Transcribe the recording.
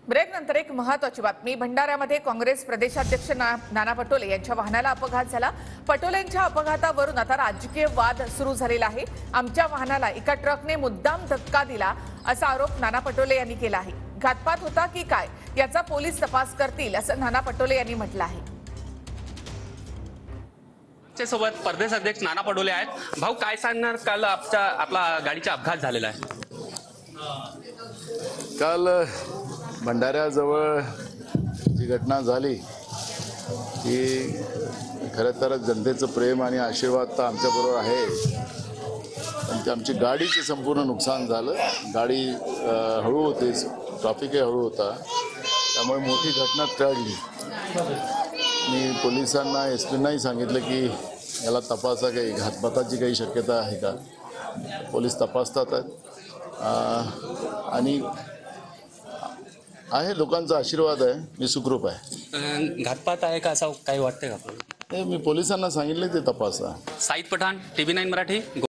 Break नंतर एक महत्त्वाची बातमी। भंडाऱ्यामध्ये काँग्रेस प्रदेशाध्यक्ष नाना पटोले यांच्या वाहनाला अपघात झाला। पटोलेंच्या अपघातावरून आता राजकीय वाद सुरू झालेला आहे। आमच्या वाहनाला एका ट्रकने मुद्दाम धक्का दिला असा आरोप नाना पटोले यांनी केला आहे। घातपात होता की काय याचा पोलीस तपास करतील असं नाना पटोले यांनी म्हटलं आहे। सोबत प्रदेशाध्यक्ष नाना पटोले आहेत। भाऊ, काय सांगणार? काल आपला गाडीचा अपघात झालेला आहे। काल भंडाऱ्याजवळ जी घटना झाली ती खरं तर जनतेचं प्रेम आणि आशीर्वाद तर आमच्याबरोबर आहे, पण आमची गाडीचं संपूर्ण नुकसान झालं। गाडी हळू होती, ट्रॅफिकही हळू होता, त्यामुळे मोठी घटना टळली। मी पोलिसांना एसपींनाही सांगितलं की याला तपासा, काही घातपाताची काही शक्यता आहे का। पोलीस तपासतात आणि आहे, लोकांचा आशीर्वाद आहे, मी सुखरूप आहे। घातपात आहे का असं काही वाटतंय का आपल्याला? मी पोलिसांना सांगितलं ते तपासा। साईद पठाण, TV9 मराठी।